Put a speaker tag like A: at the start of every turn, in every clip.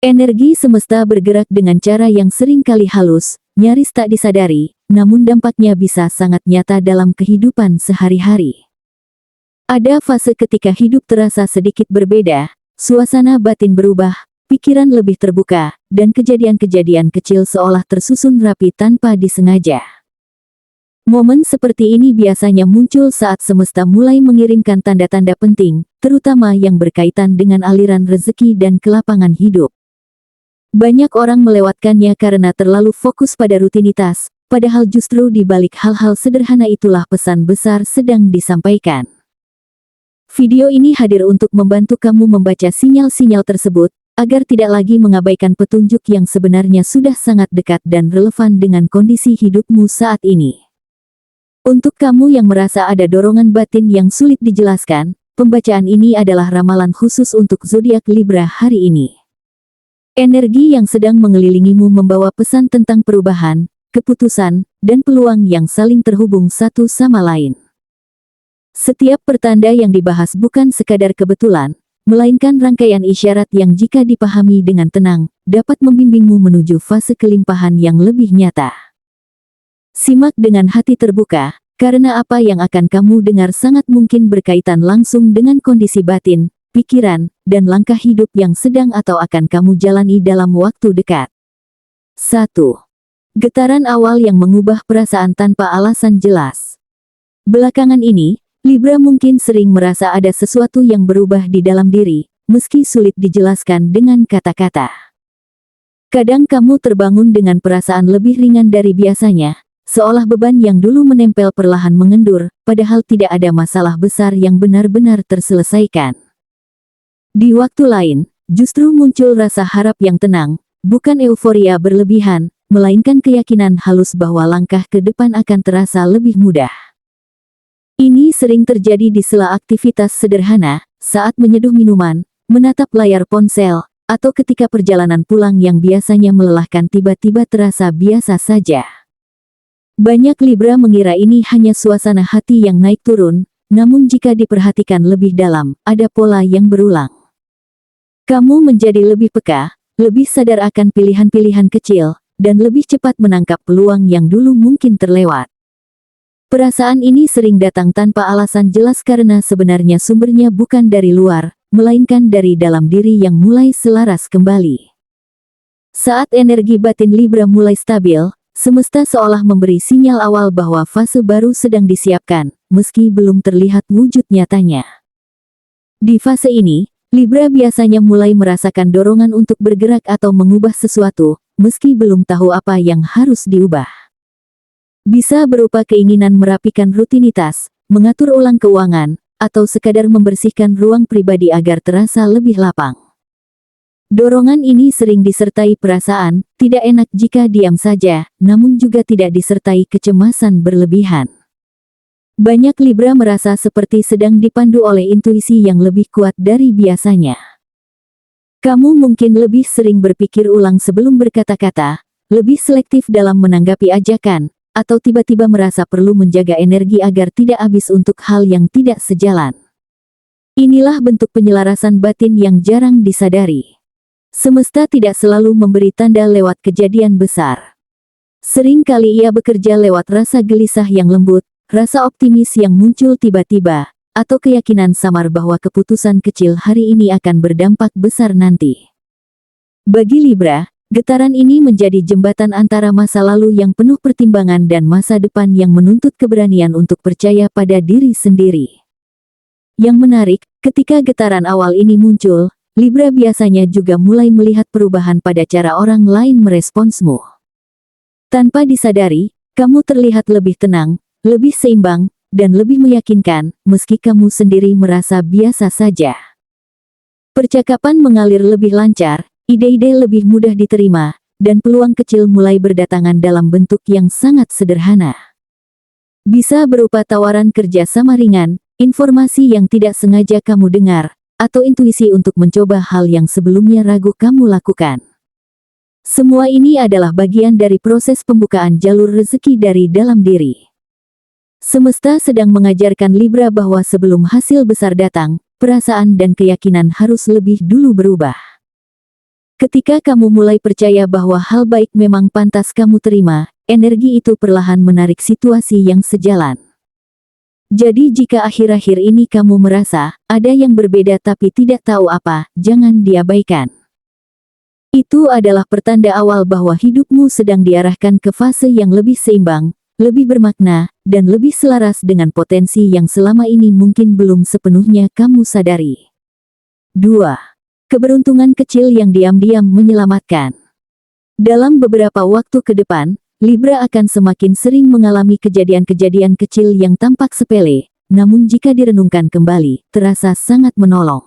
A: Energi semesta bergerak dengan cara yang sering kali halus, nyaris tak disadari, namun dampaknya bisa sangat nyata dalam kehidupan sehari-hari. Ada fase ketika hidup terasa sedikit berbeda, suasana batin berubah, pikiran lebih terbuka, dan kejadian-kejadian kecil seolah tersusun rapi tanpa disengaja. Momen seperti ini biasanya muncul saat semesta mulai mengirimkan tanda-tanda penting, terutama yang berkaitan dengan aliran rezeki dan kelapangan hidup. Banyak orang melewatkannya karena terlalu fokus pada rutinitas, padahal justru di balik hal-hal sederhana itulah pesan besar sedang disampaikan. Video ini hadir untuk membantu kamu membaca sinyal-sinyal tersebut, agar tidak lagi mengabaikan petunjuk yang sebenarnya sudah sangat dekat dan relevan dengan kondisi hidupmu saat ini. Untuk kamu yang merasa ada dorongan batin yang sulit dijelaskan, pembacaan ini adalah ramalan khusus untuk zodiak Libra hari ini. Energi yang sedang mengelilingimu membawa pesan tentang perubahan, keputusan, dan peluang yang saling terhubung satu sama lain. Setiap pertanda yang dibahas bukan sekadar kebetulan, melainkan rangkaian isyarat yang jika dipahami dengan tenang, dapat membimbingmu menuju fase kelimpahan yang lebih nyata. Simak dengan hati terbuka, karena apa yang akan kamu dengar sangat mungkin berkaitan langsung dengan kondisi batin, pikiran, dan langkah hidup yang sedang atau akan kamu jalani dalam waktu dekat. 1. Getaran awal yang mengubah perasaan tanpa alasan jelas. Belakangan ini, Libra mungkin sering merasa ada sesuatu yang berubah di dalam diri, meski sulit dijelaskan dengan kata-kata. Kadang kamu terbangun dengan perasaan lebih ringan dari biasanya, seolah beban yang dulu menempel perlahan mengendur, padahal tidak ada masalah besar yang benar-benar terselesaikan. Di waktu lain, justru muncul rasa harap yang tenang, bukan euforia berlebihan, melainkan keyakinan halus bahwa langkah ke depan akan terasa lebih mudah. Ini sering terjadi di sela aktivitas sederhana, saat menyeduh minuman, menatap layar ponsel, atau ketika perjalanan pulang yang biasanya melelahkan tiba-tiba terasa biasa saja. Banyak Libra mengira ini hanya suasana hati yang naik turun, namun jika diperhatikan lebih dalam, ada pola yang berulang. Kamu menjadi lebih peka, lebih sadar akan pilihan-pilihan kecil, dan lebih cepat menangkap peluang yang dulu mungkin terlewat. Perasaan ini sering datang tanpa alasan jelas karena sebenarnya sumbernya bukan dari luar, melainkan dari dalam diri yang mulai selaras kembali. Saat energi batin Libra mulai stabil, semesta seolah memberi sinyal awal bahwa fase baru sedang disiapkan, meski belum terlihat wujud nyatanya. Di fase ini, Libra biasanya mulai merasakan dorongan untuk bergerak atau mengubah sesuatu, meski belum tahu apa yang harus diubah. Bisa berupa keinginan merapikan rutinitas, mengatur ulang keuangan, atau sekadar membersihkan ruang pribadi agar terasa lebih lapang. Dorongan ini sering disertai perasaan tidak enak jika diam saja, namun juga tidak disertai kecemasan berlebihan. Banyak Libra merasa seperti sedang dipandu oleh intuisi yang lebih kuat dari biasanya. Kamu mungkin lebih sering berpikir ulang sebelum berkata-kata, lebih selektif dalam menanggapi ajakan, atau tiba-tiba merasa perlu menjaga energi agar tidak habis untuk hal yang tidak sejalan. Inilah bentuk penyelarasan batin yang jarang disadari. Semesta tidak selalu memberi tanda lewat kejadian besar. Sering kali ia bekerja lewat rasa gelisah yang lembut, rasa optimis yang muncul tiba-tiba, atau keyakinan samar bahwa keputusan kecil hari ini akan berdampak besar nanti. Bagi Libra, getaran ini menjadi jembatan antara masa lalu yang penuh pertimbangan dan masa depan yang menuntut keberanian untuk percaya pada diri sendiri. Yang menarik, ketika getaran awal ini muncul, Libra biasanya juga mulai melihat perubahan pada cara orang lain meresponsmu. Tanpa disadari, kamu terlihat lebih tenang, lebih seimbang, dan lebih meyakinkan, meski kamu sendiri merasa biasa saja. Percakapan mengalir lebih lancar, ide-ide lebih mudah diterima, dan peluang kecil mulai berdatangan dalam bentuk yang sangat sederhana. Bisa berupa tawaran kerja sama ringan, informasi yang tidak sengaja kamu dengar, atau intuisi untuk mencoba hal yang sebelumnya ragu kamu lakukan. Semua ini adalah bagian dari proses pembukaan jalur rezeki dari dalam diri. Semesta sedang mengajarkan Libra bahwa sebelum hasil besar datang, perasaan dan keyakinan harus lebih dulu berubah. Ketika kamu mulai percaya bahwa hal baik memang pantas kamu terima, energi itu perlahan menarik situasi yang sejalan. Jadi jika akhir-akhir ini kamu merasa ada yang berbeda tapi tidak tahu apa, jangan diabaikan. Itu adalah pertanda awal bahwa hidupmu sedang diarahkan ke fase yang lebih seimbang, lebih bermakna, dan lebih selaras dengan potensi yang selama ini mungkin belum sepenuhnya kamu sadari. 2. Keberuntungan kecil yang diam-diam menyelamatkan. Dalam beberapa waktu ke depan, Libra akan semakin sering mengalami kejadian-kejadian kecil yang tampak sepele, namun jika direnungkan kembali, terasa sangat menolong.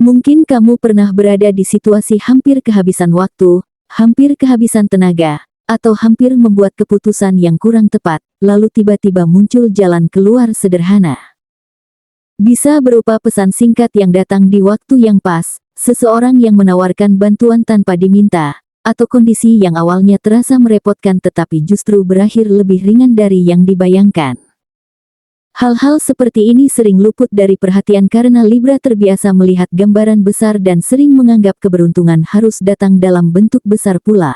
A: Mungkin kamu pernah berada di situasi hampir kehabisan waktu, hampir kehabisan tenaga, atau hampir membuat keputusan yang kurang tepat, lalu tiba-tiba muncul jalan keluar sederhana. Bisa berupa pesan singkat yang datang di waktu yang pas, seseorang yang menawarkan bantuan tanpa diminta, atau kondisi yang awalnya terasa merepotkan tetapi justru berakhir lebih ringan dari yang dibayangkan. Hal-hal seperti ini sering luput dari perhatian karena Libra terbiasa melihat gambaran besar dan sering menganggap keberuntungan harus datang dalam bentuk besar pula.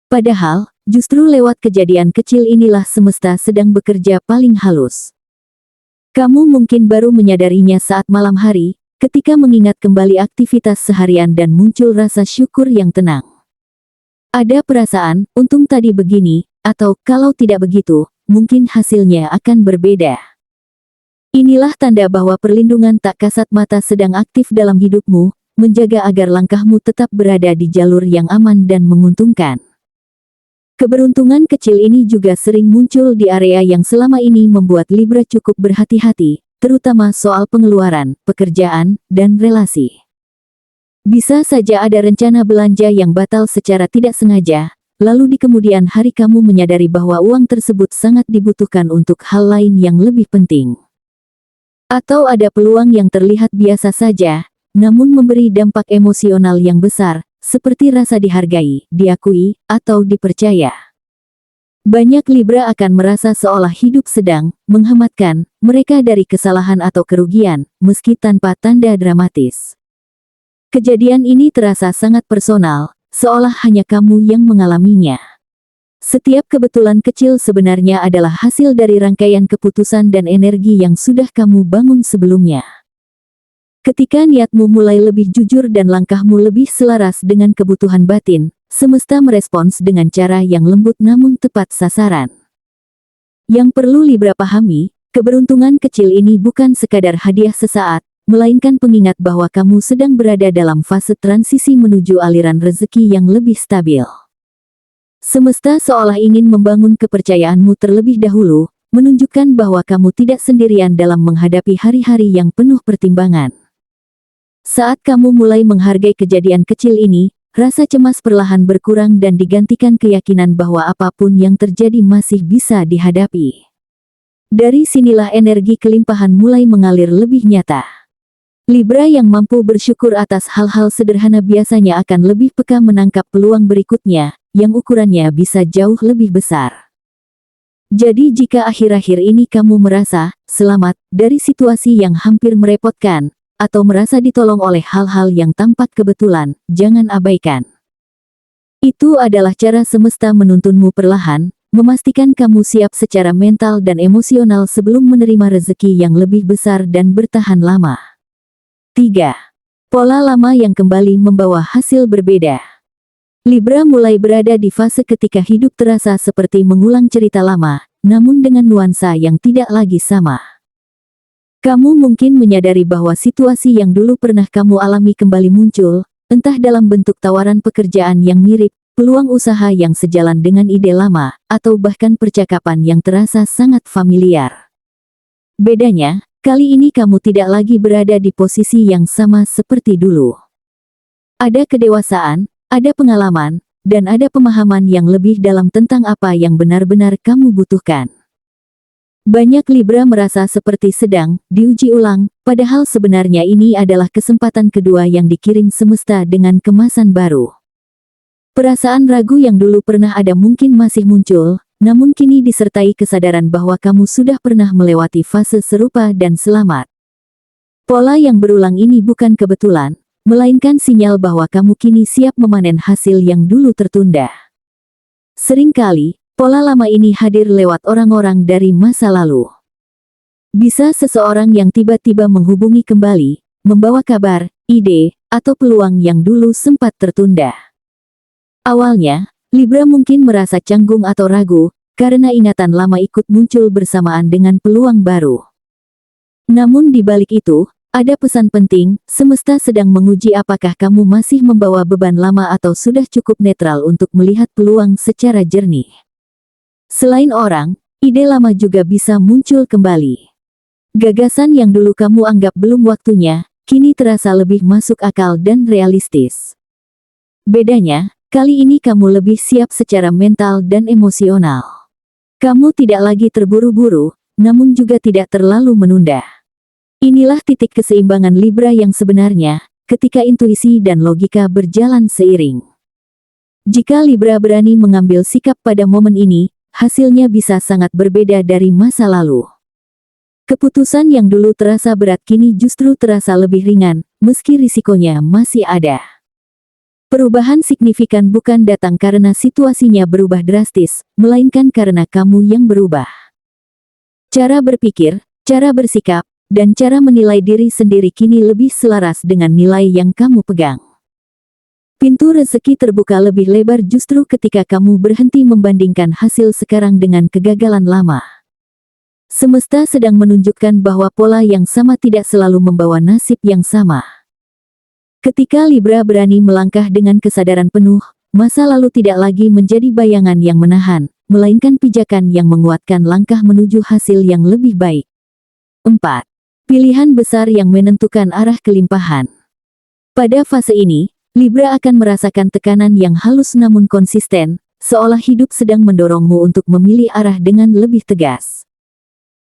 A: Padahal, justru lewat kejadian kecil inilah semesta sedang bekerja paling halus. Kamu mungkin baru menyadarinya saat malam hari, ketika mengingat kembali aktivitas seharian dan muncul rasa syukur yang tenang. Ada perasaan, untung tadi begini, atau kalau tidak begitu, mungkin hasilnya akan berbeda. Inilah tanda bahwa perlindungan tak kasat mata sedang aktif dalam hidupmu, menjaga agar langkahmu tetap berada di jalur yang aman dan menguntungkan. Keberuntungan kecil ini juga sering muncul di area yang selama ini membuat Libra cukup berhati-hati, terutama soal pengeluaran, pekerjaan, dan relasi. Bisa saja ada rencana belanja yang batal secara tidak sengaja, lalu di kemudian hari kamu menyadari bahwa uang tersebut sangat dibutuhkan untuk hal lain yang lebih penting. Atau ada peluang yang terlihat biasa saja, namun memberi dampak emosional yang besar, seperti rasa dihargai, diakui, atau dipercaya. Banyak Libra akan merasa seolah hidup sedang menghematkan mereka dari kesalahan atau kerugian, meski tanpa tanda dramatis. Kejadian ini terasa sangat personal, seolah hanya kamu yang mengalaminya. Setiap kebetulan kecil sebenarnya adalah hasil dari rangkaian keputusan dan energi yang sudah kamu bangun sebelumnya. Ketika niatmu mulai lebih jujur dan langkahmu lebih selaras dengan kebutuhan batin, semesta merespons dengan cara yang lembut namun tepat sasaran. Yang perlu Libra pahami, keberuntungan kecil ini bukan sekadar hadiah sesaat, melainkan pengingat bahwa kamu sedang berada dalam fase transisi menuju aliran rezeki yang lebih stabil. Semesta seolah ingin membangun kepercayaanmu terlebih dahulu, menunjukkan bahwa kamu tidak sendirian dalam menghadapi hari-hari yang penuh pertimbangan. Saat kamu mulai menghargai kejadian kecil ini, rasa cemas perlahan berkurang dan digantikan keyakinan bahwa apapun yang terjadi masih bisa dihadapi. Dari sinilah energi kelimpahan mulai mengalir lebih nyata. Libra yang mampu bersyukur atas hal-hal sederhana biasanya akan lebih peka menangkap peluang berikutnya, yang ukurannya bisa jauh lebih besar. Jadi jika akhir-akhir ini kamu merasa selamat dari situasi yang hampir merepotkan, atau merasa ditolong oleh hal-hal yang tampak kebetulan, jangan abaikan. Itu adalah cara semesta menuntunmu perlahan, memastikan kamu siap secara mental dan emosional sebelum menerima rezeki yang lebih besar dan bertahan lama. 3. Pola lama yang kembali membawa hasil berbeda. Libra mulai berada di fase ketika hidup terasa seperti mengulang cerita lama, namun dengan nuansa yang tidak lagi sama. Kamu mungkin menyadari bahwa situasi yang dulu pernah kamu alami kembali muncul, entah dalam bentuk tawaran pekerjaan yang mirip, peluang usaha yang sejalan dengan ide lama, atau bahkan percakapan yang terasa sangat familiar. Bedanya, kali ini kamu tidak lagi berada di posisi yang sama seperti dulu. Ada kedewasaan, ada pengalaman, dan ada pemahaman yang lebih dalam tentang apa yang benar-benar kamu butuhkan. Banyak Libra merasa seperti sedang diuji ulang, padahal sebenarnya ini adalah kesempatan kedua yang dikirim semesta dengan kemasan baru. Perasaan ragu yang dulu pernah ada mungkin masih muncul, namun kini disertai kesadaran bahwa kamu sudah pernah melewati fase serupa dan selamat. Pola yang berulang ini bukan kebetulan, melainkan sinyal bahwa kamu kini siap memanen hasil yang dulu tertunda. Seringkali, pola lama ini hadir lewat orang-orang dari masa lalu. Bisa seseorang yang tiba-tiba menghubungi kembali, membawa kabar, ide, atau peluang yang dulu sempat tertunda. Awalnya, Libra mungkin merasa canggung atau ragu, karena ingatan lama ikut muncul bersamaan dengan peluang baru. Namun di balik itu, ada pesan penting, semesta sedang menguji apakah kamu masih membawa beban lama atau sudah cukup netral untuk melihat peluang secara jernih. Selain orang, ide lama juga bisa muncul kembali. Gagasan yang dulu kamu anggap belum waktunya, kini terasa lebih masuk akal dan realistis. Bedanya, kali ini kamu lebih siap secara mental dan emosional. Kamu tidak lagi terburu-buru, namun juga tidak terlalu menunda. Inilah titik keseimbangan Libra yang sebenarnya, ketika intuisi dan logika berjalan seiring. Jika Libra berani mengambil sikap pada momen ini, hasilnya bisa sangat berbeda dari masa lalu. Keputusan yang dulu terasa berat kini justru terasa lebih ringan, meski risikonya masih ada. Perubahan signifikan bukan datang karena situasinya berubah drastis, melainkan karena kamu yang berubah. Cara berpikir, cara bersikap, dan cara menilai diri sendiri kini lebih selaras dengan nilai yang kamu pegang. Pintu rezeki terbuka lebih lebar justru ketika kamu berhenti membandingkan hasil sekarang dengan kegagalan lama. Semesta sedang menunjukkan bahwa pola yang sama tidak selalu membawa nasib yang sama. Ketika Libra berani melangkah dengan kesadaran penuh, masa lalu tidak lagi menjadi bayangan yang menahan, melainkan pijakan yang menguatkan langkah menuju hasil yang lebih baik. 4. Pilihan besar yang menentukan arah kelimpahan. Pada fase ini, Libra akan merasakan tekanan yang halus namun konsisten, seolah hidup sedang mendorongmu untuk memilih arah dengan lebih tegas.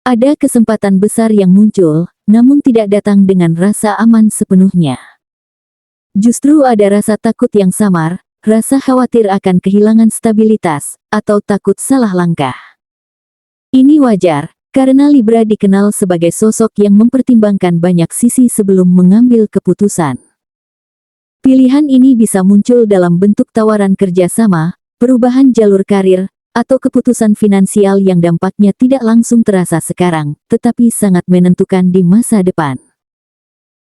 A: Ada kesempatan besar yang muncul, namun tidak datang dengan rasa aman sepenuhnya. Justru ada rasa takut yang samar, rasa khawatir akan kehilangan stabilitas, atau takut salah langkah. Ini wajar, karena Libra dikenal sebagai sosok yang mempertimbangkan banyak sisi sebelum mengambil keputusan. Pilihan ini bisa muncul dalam bentuk tawaran kerjasama, perubahan jalur karir, atau keputusan finansial yang dampaknya tidak langsung terasa sekarang, tetapi sangat menentukan di masa depan.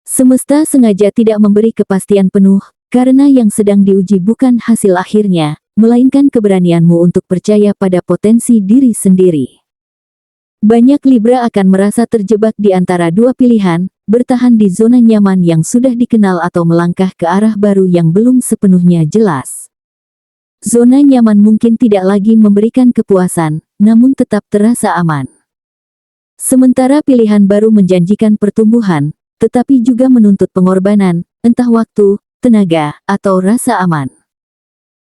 A: Semesta sengaja tidak memberi kepastian penuh, karena yang sedang diuji bukan hasil akhirnya, melainkan keberanianmu untuk percaya pada potensi diri sendiri. Banyak Libra akan merasa terjebak di antara dua pilihan, bertahan di zona nyaman yang sudah dikenal atau melangkah ke arah baru yang belum sepenuhnya jelas. Zona nyaman mungkin tidak lagi memberikan kepuasan, namun tetap terasa aman. Sementara pilihan baru menjanjikan pertumbuhan, tetapi juga menuntut pengorbanan, entah waktu, tenaga, atau rasa aman.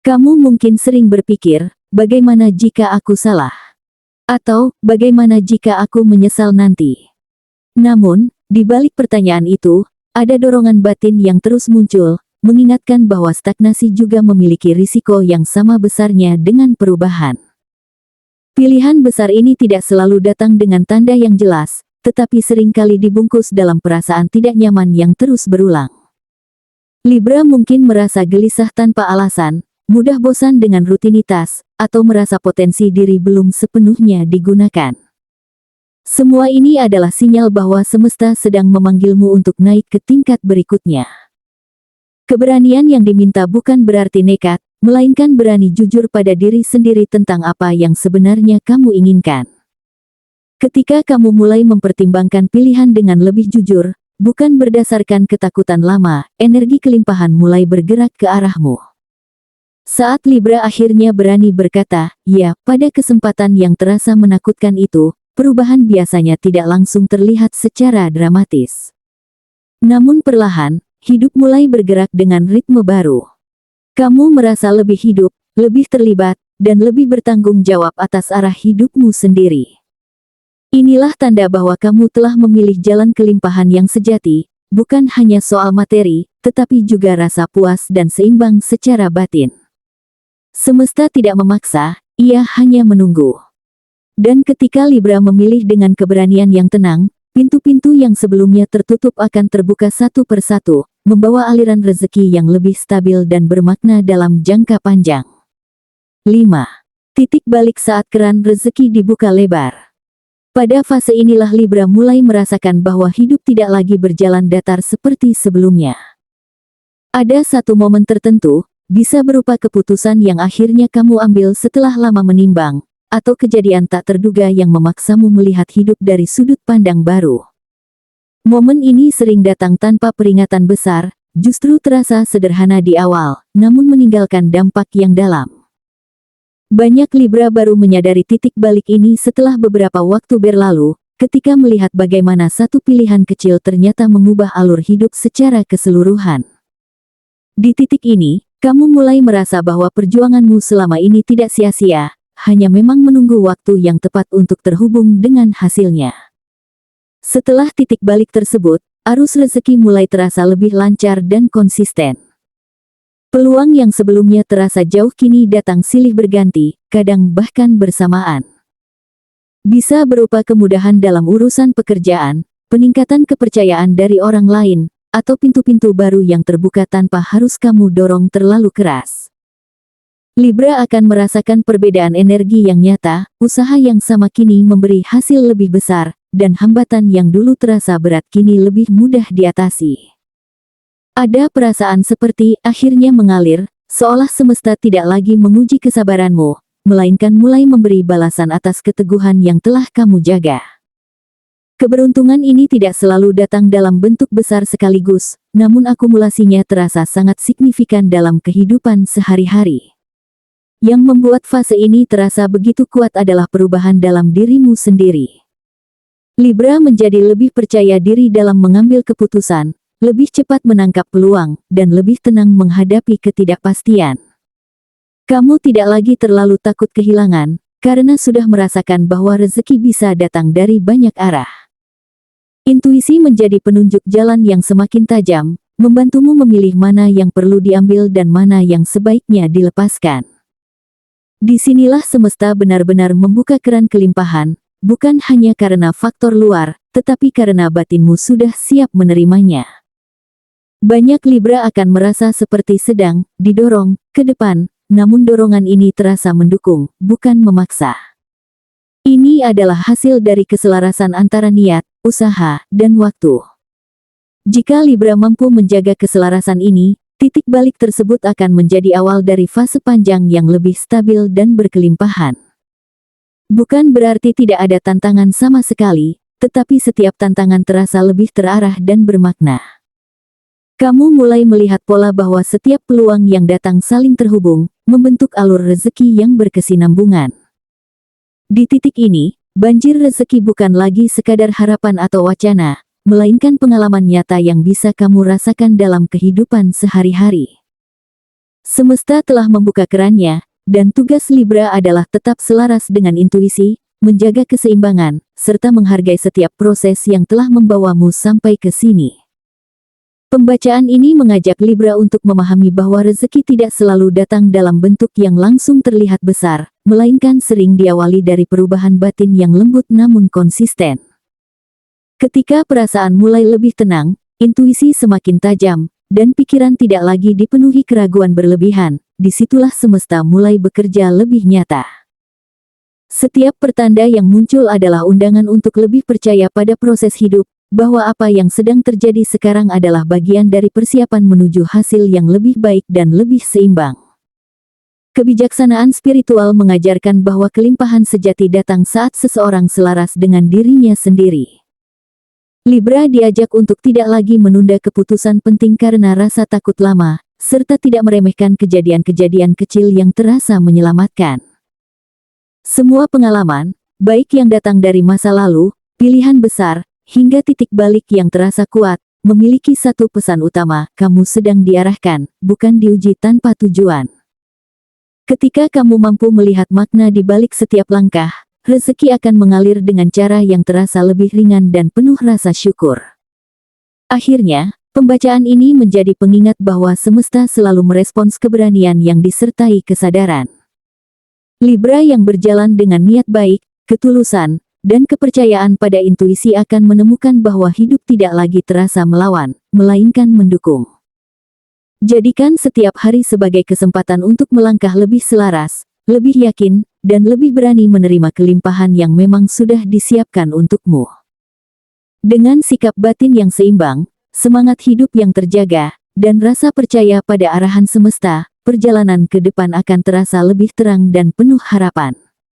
A: Kamu mungkin sering berpikir, bagaimana jika aku salah? Atau, bagaimana jika aku menyesal nanti? Namun, di balik pertanyaan itu, ada dorongan batin yang terus muncul, mengingatkan bahwa stagnasi juga memiliki risiko yang sama besarnya dengan perubahan. Pilihan besar ini tidak selalu datang dengan tanda yang jelas, tetapi seringkali dibungkus dalam perasaan tidak nyaman yang terus berulang. Libra mungkin merasa gelisah tanpa alasan, mudah bosan dengan rutinitas, atau merasa potensi diri belum sepenuhnya digunakan. Semua ini adalah sinyal bahwa semesta sedang memanggilmu untuk naik ke tingkat berikutnya. Keberanian yang diminta bukan berarti nekat, melainkan berani jujur pada diri sendiri tentang apa yang sebenarnya kamu inginkan. Ketika kamu mulai mempertimbangkan pilihan dengan lebih jujur, bukan berdasarkan ketakutan lama, energi kelimpahan mulai bergerak ke arahmu. Saat Libra akhirnya berani berkata, ya, pada kesempatan yang terasa menakutkan itu, perubahan biasanya tidak langsung terlihat secara dramatis. Namun perlahan, hidup mulai bergerak dengan ritme baru. Kamu merasa lebih hidup, lebih terlibat, dan lebih bertanggung jawab atas arah hidupmu sendiri. Inilah tanda bahwa kamu telah memilih jalan kelimpahan yang sejati, bukan hanya soal materi, tetapi juga rasa puas dan seimbang secara batin. Semesta tidak memaksa, ia hanya menunggu. Dan ketika Libra memilih dengan keberanian yang tenang, pintu-pintu yang sebelumnya tertutup akan terbuka satu persatu, membawa aliran rezeki yang lebih stabil dan bermakna dalam jangka panjang. 5. Titik balik saat keran rezeki dibuka lebar. Pada fase inilah Libra mulai merasakan bahwa hidup tidak lagi berjalan datar seperti sebelumnya. Ada satu momen tertentu, bisa berupa keputusan yang akhirnya kamu ambil setelah lama menimbang, atau kejadian tak terduga yang memaksamu melihat hidup dari sudut pandang baru. Momen ini sering datang tanpa peringatan besar, justru terasa sederhana di awal, namun meninggalkan dampak yang dalam. Banyak Libra baru menyadari titik balik ini setelah beberapa waktu berlalu, ketika melihat bagaimana satu pilihan kecil ternyata mengubah alur hidup secara keseluruhan. Di titik ini, kamu mulai merasa bahwa perjuanganmu selama ini tidak sia-sia, hanya memang menunggu waktu yang tepat untuk terhubung dengan hasilnya. Setelah titik balik tersebut, arus rezeki mulai terasa lebih lancar dan konsisten. Peluang yang sebelumnya terasa jauh kini datang silih berganti, kadang bahkan bersamaan. Bisa berupa kemudahan dalam urusan pekerjaan, peningkatan kepercayaan dari orang lain, atau pintu-pintu baru yang terbuka tanpa harus kamu dorong terlalu keras. Libra akan merasakan perbedaan energi yang nyata, usaha yang sama kini memberi hasil lebih besar, dan hambatan yang dulu terasa berat kini lebih mudah diatasi. Ada perasaan seperti akhirnya mengalir, seolah semesta tidak lagi menguji kesabaranmu, melainkan mulai memberi balasan atas keteguhan yang telah kamu jaga. Keberuntungan ini tidak selalu datang dalam bentuk besar sekaligus, namun akumulasinya terasa sangat signifikan dalam kehidupan sehari-hari. Yang membuat fase ini terasa begitu kuat adalah perubahan dalam dirimu sendiri. Libra menjadi lebih percaya diri dalam mengambil keputusan, lebih cepat menangkap peluang, dan lebih tenang menghadapi ketidakpastian. Kamu tidak lagi terlalu takut kehilangan, karena sudah merasakan bahwa rezeki bisa datang dari banyak arah. Intuisi menjadi penunjuk jalan yang semakin tajam, membantumu memilih mana yang perlu diambil dan mana yang sebaiknya dilepaskan. Disinilah semesta benar-benar membuka keran kelimpahan, bukan hanya karena faktor luar, tetapi karena batinmu sudah siap menerimanya. Banyak Libra akan merasa seperti sedang didorong ke depan, namun dorongan ini terasa mendukung, bukan memaksa. Ini adalah hasil dari keselarasan antara niat, usaha, dan waktu. Jika Libra mampu menjaga keselarasan ini, titik balik tersebut akan menjadi awal dari fase panjang yang lebih stabil dan berkelimpahan. Bukan berarti tidak ada tantangan sama sekali, tetapi setiap tantangan terasa lebih terarah dan bermakna. Kamu mulai melihat pola bahwa setiap peluang yang datang saling terhubung, membentuk alur rezeki yang berkesinambungan. Di titik ini, banjir rezeki bukan lagi sekadar harapan atau wacana, melainkan pengalaman nyata yang bisa kamu rasakan dalam kehidupan sehari-hari. Semesta telah membuka kerannya, dan tugas Libra adalah tetap selaras dengan intuisi, menjaga keseimbangan, serta menghargai setiap proses yang telah membawamu sampai ke sini. Pembacaan ini mengajak Libra untuk memahami bahwa rezeki tidak selalu datang dalam bentuk yang langsung terlihat besar, melainkan sering diawali dari perubahan batin yang lembut namun konsisten. Ketika perasaan mulai lebih tenang, intuisi semakin tajam, dan pikiran tidak lagi dipenuhi keraguan berlebihan, disitulah semesta mulai bekerja lebih nyata. Setiap pertanda yang muncul adalah undangan untuk lebih percaya pada proses hidup, bahwa apa yang sedang terjadi sekarang adalah bagian dari persiapan menuju hasil yang lebih baik dan lebih seimbang. Kebijaksanaan spiritual mengajarkan bahwa kelimpahan sejati datang saat seseorang selaras dengan dirinya sendiri. Libra diajak untuk tidak lagi menunda keputusan penting karena rasa takut lama, serta tidak meremehkan kejadian-kejadian kecil yang terasa menyelamatkan. Semua pengalaman, baik yang datang dari masa lalu, pilihan besar, hingga titik balik yang terasa kuat, memiliki satu pesan utama, kamu sedang diarahkan, bukan diuji tanpa tujuan. Ketika kamu mampu melihat makna di balik setiap langkah, rezeki akan mengalir dengan cara yang terasa lebih ringan dan penuh rasa syukur. Akhirnya, pembacaan ini menjadi pengingat bahwa semesta selalu merespons keberanian yang disertai kesadaran. Libra yang berjalan dengan niat baik, ketulusan, dan kepercayaan pada intuisi akan menemukan bahwa hidup tidak lagi terasa melawan, melainkan mendukung. Jadikan setiap hari sebagai kesempatan untuk melangkah lebih selaras, lebih yakin, dan lebih berani menerima kelimpahan yang memang sudah disiapkan untukmu. Dengan sikap batin yang seimbang, semangat hidup yang terjaga, dan rasa percaya pada arahan semesta, perjalanan ke depan akan terasa lebih terang dan penuh harapan.